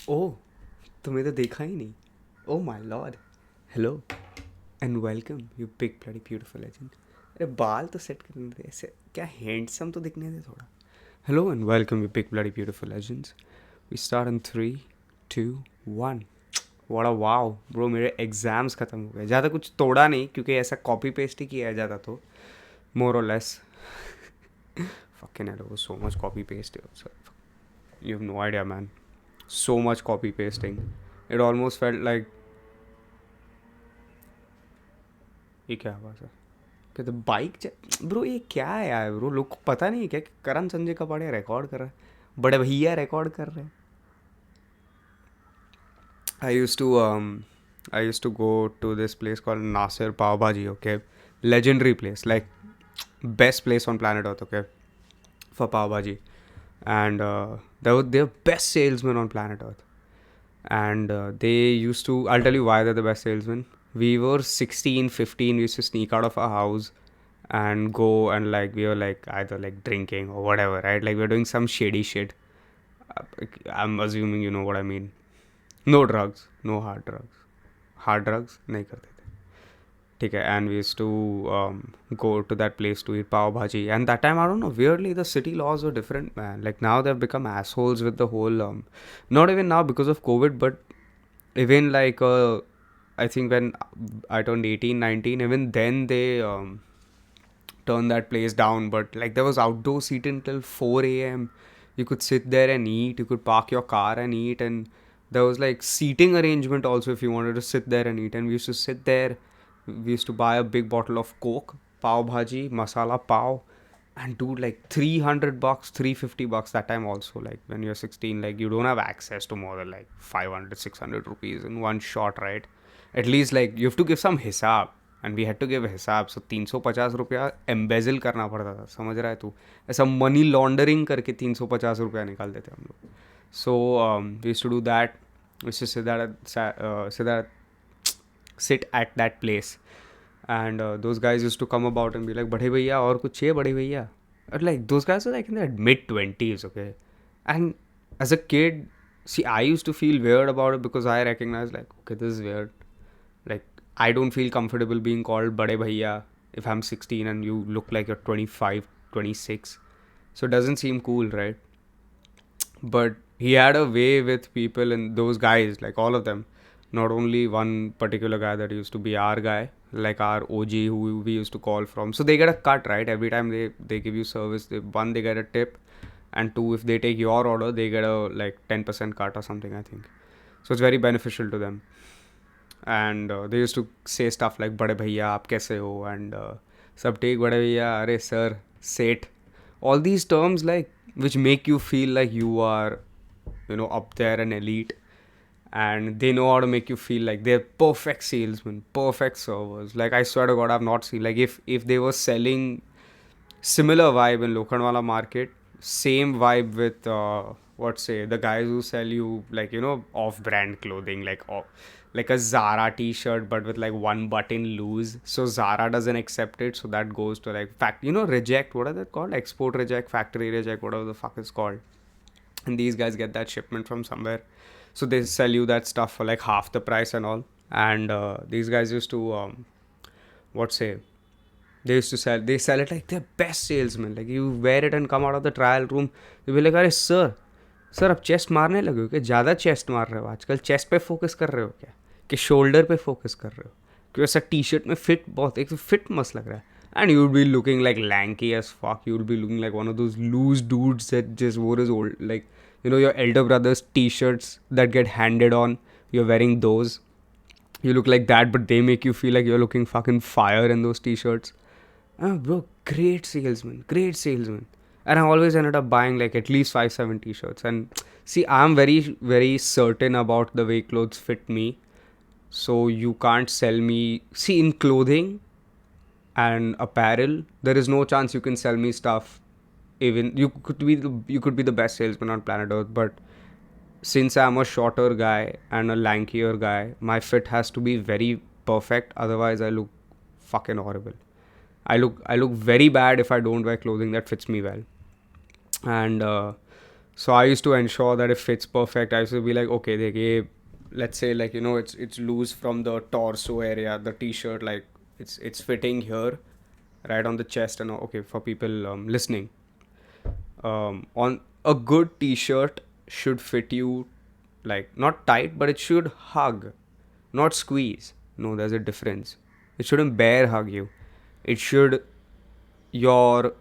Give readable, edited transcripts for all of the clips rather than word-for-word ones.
ओह, तुम्हें तो देखा ही नहीं. Oh my lord. Hello and welcome, you big bloody beautiful legend. अरे बाल तो सेट करने दे ऐसे, क्या हैंडसम तो दिखने दे थोड़ा. Hello and welcome, you big bloody beautiful legends. We start in 3, 2, 1. What a wow, bro. मेरे एग्ज़ाम्स ख़त्म हो गए. ज़्यादा कुछ तोड़ा नहीं क्योंकि ऐसा कॉपी पेस्ट ही किया है ज़्यादा तो. More or less. Fucking hell, it was so much copy paste. You have no idea, man. So much copy pasting. It almost felt like. ये क्या आवाज़ है? कहते बाइक ब्रो, ये क्या है यार ब्रो, लोग को पता नहीं है क्या कि करण संजय कपाड़िया रिकॉर्ड कर रहा है, बड़े भैया रिकॉर्ड कर रहे हैं. I use to I use to go to this place called Nasir pav bhaji. Okay, legendary place, like best place on planet earth. Okay, for pav bhaji. And they're best salesmen on planet earth. And they used to, I'll tell you why they're the best salesmen. We were 16, 15. We used to sneak out of our house and go, and like we were like either like drinking or whatever, right? Like we were doing some shady shit. I'm assuming you know what I mean. No drugs, no hard drugs. Hard drugs नहीं करते थे. ठीक है. And we used to go to that place to eat pav bhaji. And that time, I don't know, weirdly the city laws were different, man. Like now they've become assholes with the whole not even now because of COVID, but even like I think when I turned 18, 19, even then they turned that place down. But like there was outdoor seating till 4 a.m. You could sit there and eat. You could park your car and eat. And there was like seating arrangement also if you wanted to sit there and eat. And we used to sit there. We used to buy a big bottle of Coke, pav bhaji, masala pav, and dude, like $300, $350 that time also. Like when you're 16, like you don't have access to more than like 500, 600 rupees in one shot, right? At least like you have to give some hisab. And we had to give hisab. So 350 रुपया embezzle करना पड़ता था. समझ रहा है तू? ऐसा money laundering करके 350 रुपया निकालते थे हम लोग. So we used to do that. We used to sit at that place. And those guys used to come about and be like, "Bade bhaiya, aur kuch chahiye bade bhaiya?" But like those guys were like in their mid 20s, okay. And as a kid, see, I used to feel weird about it because I recognized like, okay, this is weird. Like I don't feel comfortable being called bade bhaiya if I'm 16 and you look like you're 25, 26. So it doesn't seem cool, right? But he had a way with people, and those guys, like all of them, not only one particular guy that used to be our guy, like our OG who we used to call from. So they get a cut, right? Every time they give you service, one, they get a tip, and two, if they take your order, they get a like 10% cut or something, I think. So it's very beneficial to them. And they used to say stuff like "बड़े भैया आप कैसे हो?" and सब ठीक बड़े भैया, अरे sir, सेठ. All these terms like which make you feel like you are, you know, up there and elite. And they know how to make you feel like they're perfect salesmen, perfect servers. Like I swear to God, I've not seen, like if they were selling similar vibe in Lokhandwala market, same vibe with what say the guys who sell you like, you know, off-brand clothing, like a Zara t-shirt but with like one button loose. So Zara doesn't accept it, so that goes to like you know, reject. What are they called? Export reject, factory reject, whatever the fuck it's called. And these guys get that shipment from somewhere, so they sell you that stuff for like half the price and all. And these guys used to what say they sell it like they're best salesmen. Like you wear it and come out of the trial room, you'll be like, अरे sir अब chest मारने लगे हो क्या? ज़्यादा chest मार रहे हो आजकल? चेस्ट पे फोकस कर रहे हो क्या, कि शोल्डर पे फोकस कर रहे हो? क्योंकि ऐसा टी शर्ट में फिट बहुत, एक तो फिट मस्त लग रहा है. And you would be looking like lanky as fuck. You would be looking like one of those loose dudes that just wore his old, like, you know, your elder brother's t-shirts that get handed on. You're wearing those. You look like that, but they make you feel like you're looking fucking fire in those t-shirts. Bro, great salesman, great salesman. And I always ended up buying like at least 5, 7 t-shirts. And see, I'm very, very certain about the way clothes fit me. So you can't sell me. See, in clothing and apparel, there is no chance you can sell me stuff. Even you could be the best salesman on planet Earth, but since I'm a shorter guy and a lankier guy, my fit has to be very perfect. Otherwise, I look fucking horrible. I look very bad if I don't wear clothing that fits me well. And So I used to ensure that it fits perfect. I used to be like, okay, देखिए, let's say like it's loose from the torso area, the t-shirt, like it's fitting here, right on the chest and all. Okay, for people listening, on a good t-shirt should fit you like not tight, but it should hug, not squeeze. No, there's a difference. It shouldn't bear hug you. It should your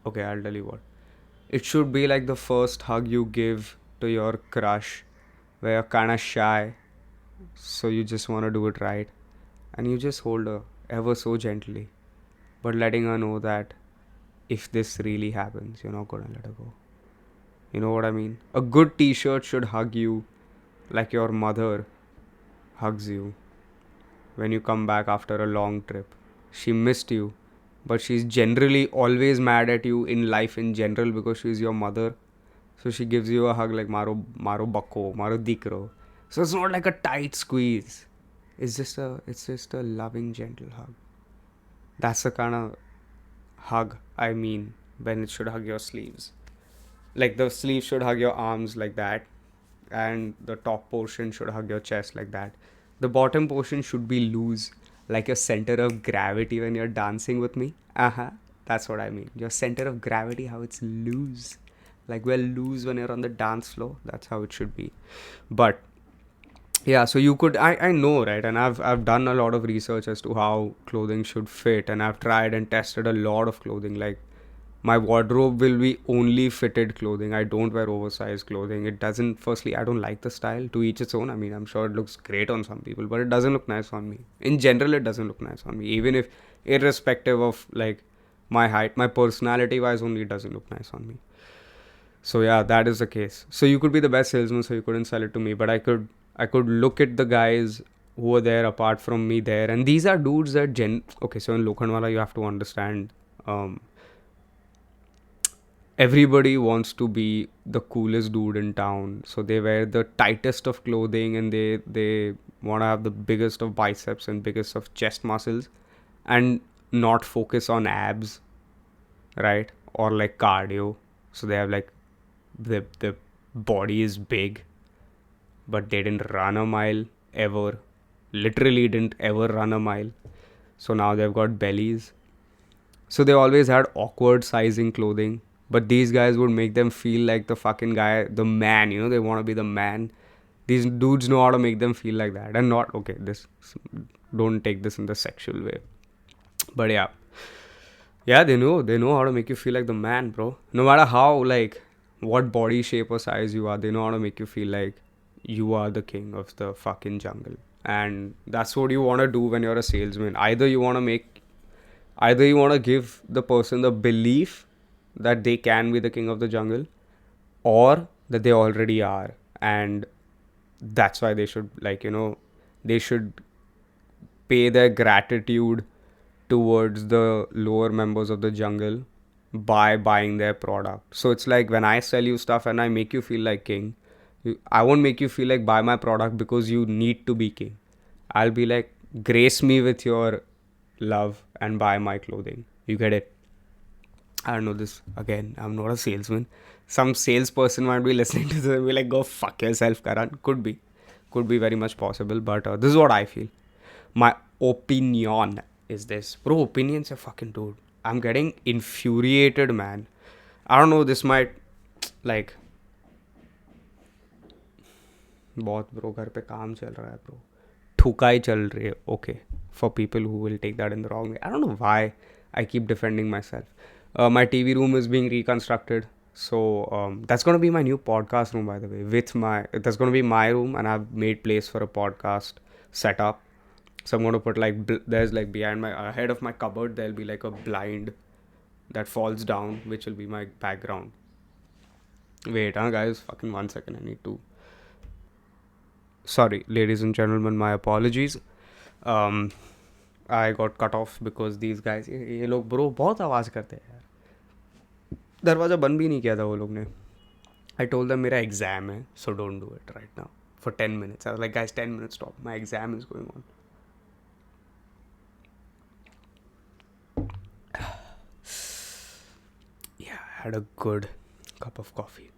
okay, I'll tell you what. It should be like the first hug you give to your crush, where you're kind of shy, so you just want to do it right, and you just hold her ever so gently, but letting her know that if this really happens, you're not gonna let her go. You know what I mean? A good t shirt should hug you like your mother hugs you when you come back after a long trip. She missed you, but she's generally always mad at you in life in general because she's your mother. So she gives you a hug like Maro Bako, Maro Dikro. So it's not like a tight squeeze. It's just a loving, gentle hug. That's the kind of hug I mean when it should hug your sleeves. Like the sleeve should hug your arms like that, and the top portion should hug your chest like that. The bottom portion should be loose, like your center of gravity when you're dancing with me. That's what I mean. Your center of gravity, how it's loose. Like we're loose when you're on the dance floor. That's how it should be. But yeah, so you could I know, right? And I've done a lot of research as to how clothing should fit, and I've tried and tested a lot of clothing. Like my wardrobe will be only fitted clothing. I don't wear oversized clothing. It doesn't, firstly, I don't like the style. To each its own. I mean, I'm sure it looks great on some people, but it doesn't look nice on me. In general, it doesn't look nice on me. Even if, irrespective of like my height, my personality wise only, it doesn't look nice on me. So yeah, that is the case. So you could be the best salesman, so you couldn't sell it to me, but I could look at the guys who were there apart from me there, and these are dudes that okay, so in Lokhandwala you have to understand, um everybody wants to be the coolest dude in town, so they wear the tightest of clothing, and they want to have the biggest of biceps and biggest of chest muscles, and not focus on abs, right? Or like cardio. So they have like the body is big, but they didn't run a mile ever. Literally didn't ever run a mile. So now they've got bellies. So they always had awkward sizing clothing. But these guys would make them feel like the fucking guy, the man, they want to be the man. These dudes know how to make them feel like that. And not, okay, don't take this in the sexual way. But yeah. Yeah, they know how to make you feel like the man, bro. No matter how, like, what body shape or size you are, they know how to make you feel like you are the king of the fucking jungle. And that's what you want to do when you're a salesman. Either you want to give the person the belief that they can be the king of the jungle, or that they already are, and that's why they should, like, they should pay their gratitude towards the lower members of the jungle by buying their product. So it's like when I sell you stuff and I make you feel like king, I won't make you feel like buy my product because you need to be king. I'll be like, grace me with your love and buy my clothing. You get it? I don't know this. Again, I'm not a salesman. Some salesperson might be listening to this and be like, go fuck yourself, Karan. Could be. Could be very much possible. But this is what I feel. My opinion is this. Bro, opinion's a fucking dude. I'm getting infuriated, man. I don't know, this might, like, बहुत bro घर पे काम चल रहा है bro, ठुकाई चल रही है. Okay, for people who will take that in the wrong way, I don't know why I keep defending myself. My TV room is being reconstructed, so that's gonna be my new podcast room, by the way. That's gonna be my room, and I've made place for a podcast setup. So I'm gonna put like there's like behind my ahead of my cupboard there'll be like a blind that falls down, which will be my background. Wait, guys, fucking 1 second. I need to. Sorry, ladies and gentlemen, my apologies. Um, I got cut off because these guys, ये लोग bro बहुत आवाज़ करते हैं यार. दरवाज़ा बंद भी नहीं किया था वो लोग ने. I told them मेरा एग्ज़ाम है, so don't do it right now for 10 minutes. I was like, guys, 10 minutes, stop. My exam is going on. Yeah, I had a good cup of coffee.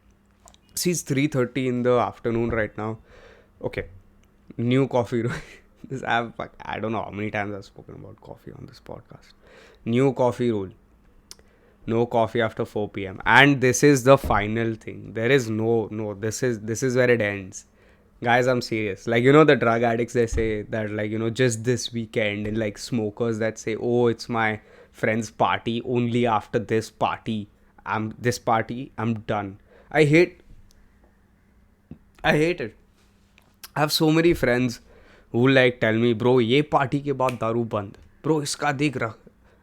See, it's 3:30 in the afternoon right now. Okay, new coffee rule. I don't know how many times I've spoken about coffee on this podcast. New coffee rule: no coffee after 4 p.m. And this is the final thing. There is no. This is where it ends. Guys, I'm serious. Like, the drug addicts, they say that, like, just this weekend, and like smokers that say, oh, it's my friend's party, only after this party, I'm done. I hate I hate it. I have so many friends who like tell me, bro, ये party के बाद दारू बंद. Bro, इसका देख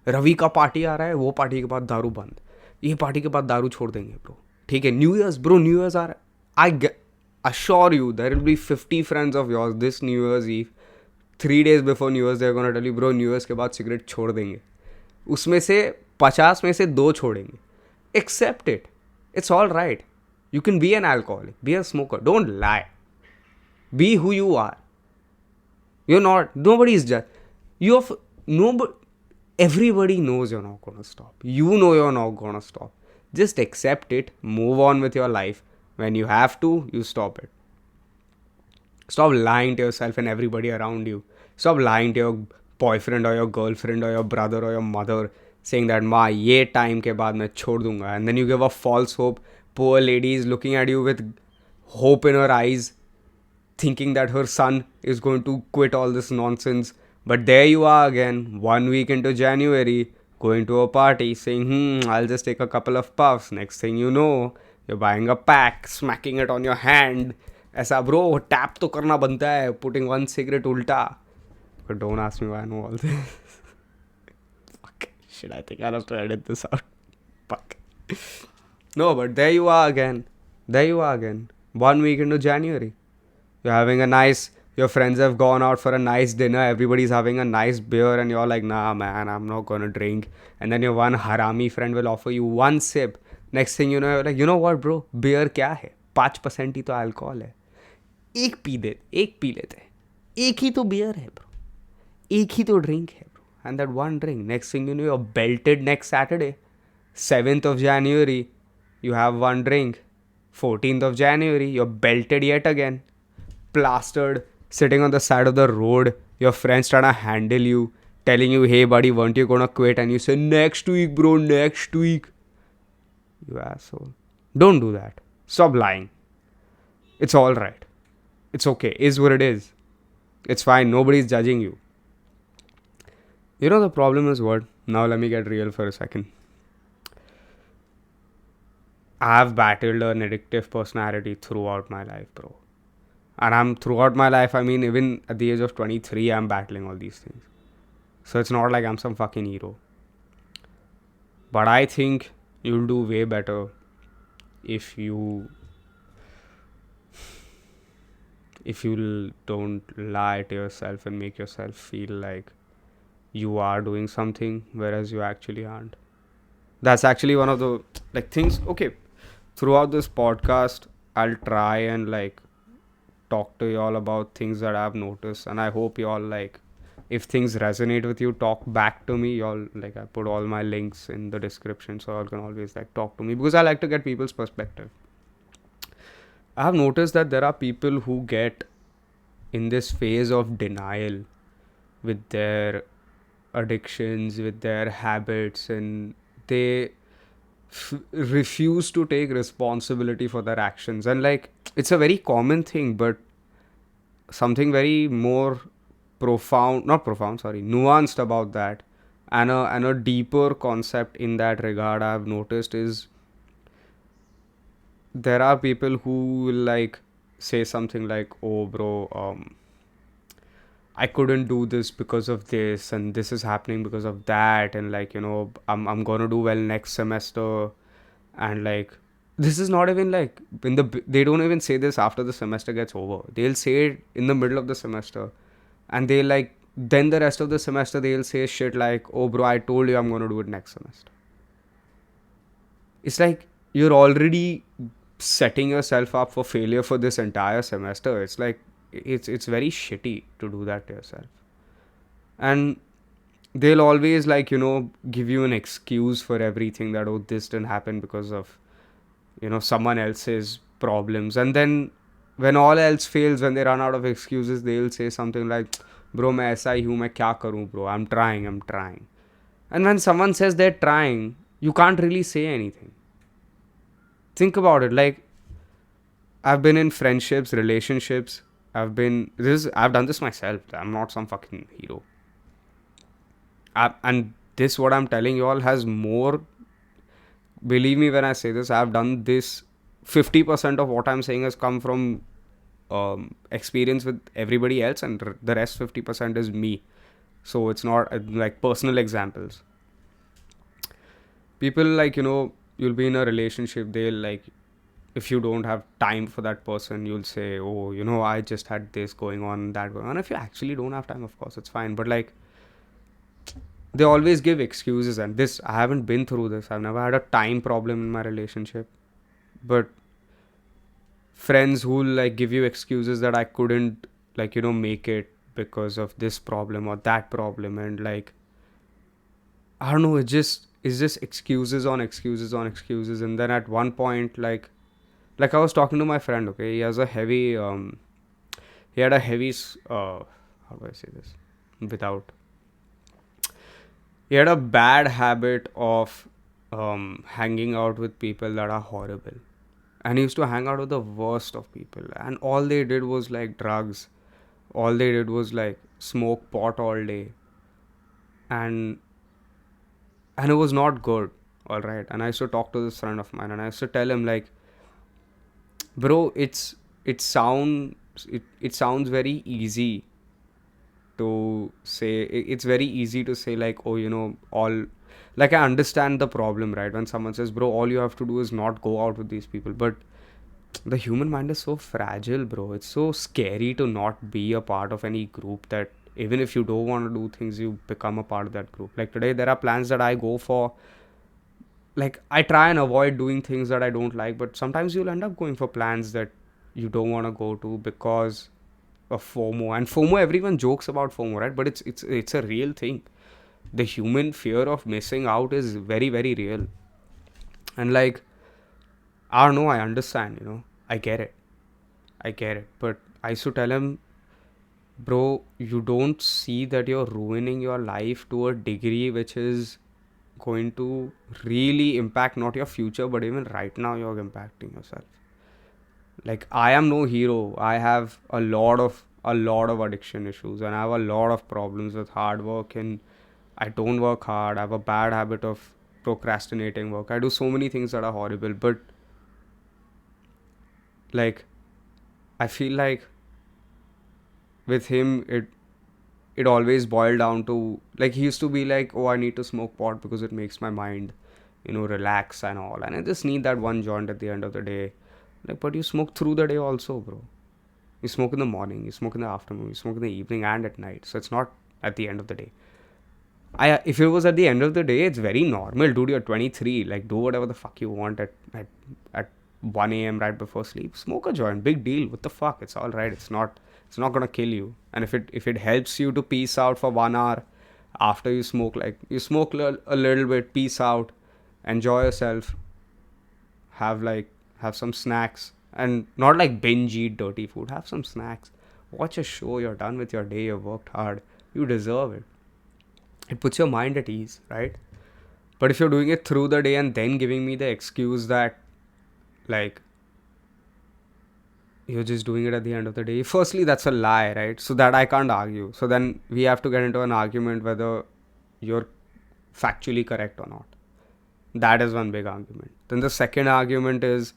रवि का party आ रहा है, वो पार्टी के बाद दारू बंद. ये पार्टी के बाद दारू छोड़ देंगे ब्रो. ठीक है, New Year's bro, New Year's आ रहा है. आई assure you there will be 50 friends of yours this New Year's Eve, 3 days before New Year's, they're gonna tell you, bro, New Year's के बाद सिगरेट छोड़ देंगे. उसमें से 50 में से 2 छोड़ेंगे. Accept it. It's all right. You can be an alcoholic, be a smoker. Don't lie. Be who you are. You're not. Nobody is just. You're. Nobody. Everybody knows you're not gonna stop. You know you're not gonna stop. Just accept it. Move on with your life. When you have to, you stop it. Stop lying to yourself and everybody around you. Stop lying to your boyfriend or your girlfriend or your brother or your mother, saying that माँ ये time के बाद मैं छोड़ दूंगा, and then you give a false hope. Poor lady is looking at you with hope in her eyes, thinking that her son is going to quit all this nonsense. But there you are again, 1 week into January, going to a party, saying, I'll just take a couple of puffs. Next thing you know, you're buying a pack, smacking it on your hand. ऐसा bro, tap तो करना बनता है, putting one cigarette उल्टा. But don't ask me why I know all this. Fuck. Shit, I think I'll have to edit this out. Fuck. No, but there you are again. 1 week into January. You're having a nice, your friends have gone out for a nice dinner, everybody's having a nice beer, and you're like, nah, man, I'm not gonna drink. And then your one harami friend will offer you one sip. Next thing you know, you're like, you know what, bro? Beer क्या है? 5% ही तो alcohol है. एक P लेते हैं. एक ही तो beer है ब्रो. एक ही तो ड्रिंक है bro. And that one drink, next thing you know, you're belted next Saturday. 7th of January, you have one drink. 14th of January, you're belted yet again. Plastered, sitting on the side of the road. Your friends trying to handle you, telling you, hey buddy, weren't you gonna quit? And you say, next week, bro, next week. You asshole. Don't do that. Stop lying. It's alright. It's okay. Is what it is. It's fine. Nobody's judging you. You know the problem is what? Now let me get real for a second. I've battled an addictive personality throughout my life, bro. And throughout my life, I mean, even at the age of 23, I'm battling all these things. So it's not like I'm some fucking hero. But I think you'll do way better if you don't lie to yourself and make yourself feel like you are doing something whereas you actually aren't. That's actually one of the things. Okay, throughout this podcast, I'll try and talk to y'all about things that I've noticed, and I hope y'all if things resonate with you, talk back to me. Y'all I put all my links in the description, so y'all can always talk to me, because I like to get people's perspective. I have noticed that there are people who get in this phase of denial with their addictions, with their habits, and they refuse to take responsibility for their actions. And it's a very common thing, but something very more nuanced about that, and a deeper concept in that regard I've noticed is, there are people who will say something like, oh bro, I couldn't do this because of this, and this is happening because of that, and I'm gonna do well next semester. And this is not even they don't even say this after the semester gets over. They'll say it in the middle of the semester, and they then the rest of the semester they'll say shit like, oh bro, I told you I'm gonna do it next semester. It's you're already setting yourself up for failure for this entire semester. It's it's very shitty to do that to yourself. And they'll always give you an excuse for everything, that oh, this didn't happen because of someone else's problems. And then when all else fails, when they run out of excuses, they'll say something like, bro, मैं ऐसा ही हूँ, मैं क्या करूँ bro, I'm trying. And when someone says they're trying, you can't really say anything. Think about it. Like, I've been in friendships, relationships. I've done this myself. I'm not some fucking hero. And this, what I'm telling you all, has more. Believe me when I say this, I've done this. 50% of what I'm saying has come from experience with everybody else, and the rest 50% is me. So it's not like personal examples. People, like, you'll be in a relationship, they'll like, if you don't have time for that person, you'll say, oh, I just had this going on, that going on. If you actually don't have time, of course it's fine, but like, they always give excuses. And this, I haven't been through this, I've never had a time problem in my relationship, but friends who like give you excuses that I couldn't, like, make it because of this problem or that problem. And like, I don't know, it's just excuses on excuses on excuses. And then at one point, like I was talking to my friend, okay, he had a heavy how do I say this without he had a bad habit of hanging out with people that are horrible. And he used to hang out with the worst of people, and all they did was like drugs, all they did was like smoke pot all day. And and it was not good. All right. And I used to talk to this friend of mine, and I used to tell him like, bro, it sounds very easy to say. It's very easy to say like, oh, all, like, I understand the problem, right? When someone says, bro, all you have to do is not go out with these people. But the human mind is so fragile, bro. It's so scary to not be a part of any group, that even if you don't want to do things, you become a part of that group. Like today, there are plans that I go for. Like, I try and avoid doing things that I don't like, but sometimes you'll end up going for plans that you don't want to go to because of FOMO. And FOMO, everyone jokes about FOMO, right? But it's a real thing. The human fear of missing out is very, very real. And like, I don't know, I understand, I get it. I get it. But I used to tell him, bro, you don't see that you're ruining your life to a degree which is going to really impact not your future, but even right now you're impacting yourself. Like, I am no hero. I have a lot of addiction issues, and I have a lot of problems with hard work, and I don't work hard. I have a bad habit of procrastinating work. I do so many things that are horrible, but like, I feel like with him, it always boiled down to, like, he used to be like, oh, I need to smoke pot because it makes my mind, relax and all, and I just need that one joint at the end of the day. Like, but you smoke through the day also, bro. You smoke in the morning, you smoke in the afternoon, you smoke in the evening and at night, so it's not at the end of the day. If it was at the end of the day, it's very normal, dude. You're 23, like, do whatever the fuck you want at 1 a.m. right before sleep. Smoke a joint, big deal. What the fuck? It's all right. It's not gonna kill you. And if it helps you to peace out for 1 hour after you smoke, like, you smoke a little bit, peace out, enjoy yourself, have some snacks, and not like binge eat dirty food. Have some snacks, watch a show. You're done with your day. You've worked hard. You deserve it. It puts your mind at ease, right? But if you're doing it through the day and then giving me the excuse that, like, you're just doing it at the end of the day, firstly, that's a lie, right? So that I can't argue. So then we have to get into an argument whether you're factually correct or not. That is one big argument. Then the second argument is,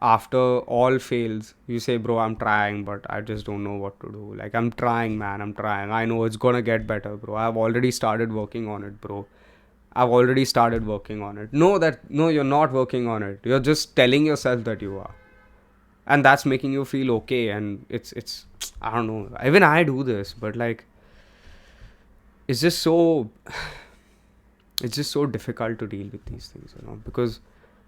after all fails, you say, bro, I'm trying, but I just don't know what to do. Like, I'm trying, man, I'm trying. I know it's gonna get better, bro. I've already started working on it, bro. I've already started working on it. No, you're not working on it. You're just telling yourself that you are. And that's making you feel okay. And it's I don't know. Even I do this, but like, it's just so it's just so difficult to deal with these things, because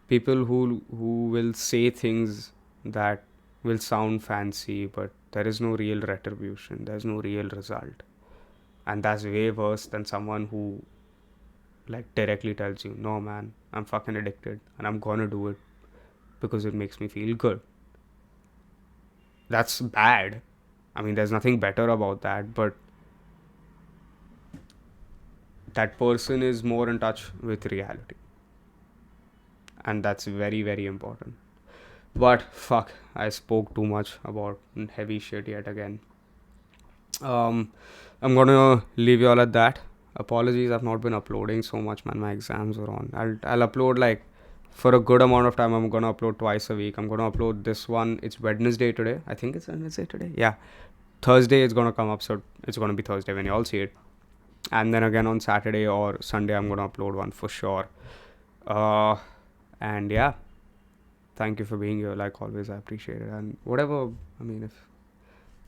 people who will say things that will sound fancy, but there is no real retribution, there's no real result. And that's way worse than someone who, like, directly tells you, no man, I'm fucking addicted and I'm gonna do it because it makes me feel good. that's bad. I mean, there's nothing better about that, but that person is more in touch with reality, and that's very, very important. But fuck, I spoke too much about heavy shit yet again. um I'm gonna leave you all at that. Apologies, I've not been uploading so much, man. My exams are on. I'll upload like for a good amount of time. I'm gonna upload twice a week. I'm gonna upload this one. It's Wednesday today. I think it's Wednesday today. Yeah. Thursday it's gonna come up, so it's gonna be Thursday when you all see it. And then again on Saturday or Sunday I'm gonna upload one for sure. Uh and yeah, thank you for being here. Like always, I appreciate it. And whatever, I mean, if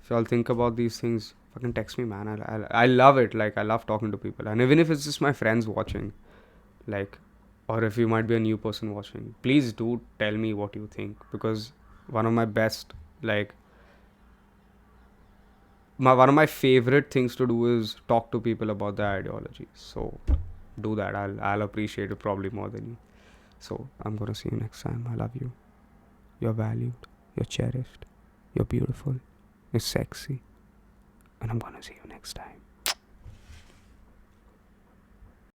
y'all think about these things, fucking text me, man. I love it. Like, I love talking to people. And even if it's just my friends watching, like, or if you might be a new person watching, please do tell me what you think. Because one of my best, like, one of my favorite things to do is talk to people about their ideology. So do that. I'll appreciate it probably more than you. So I'm gonna see you next time. I love you. You're valued. You're cherished. You're beautiful. You're sexy. And I'm gonna see you next time.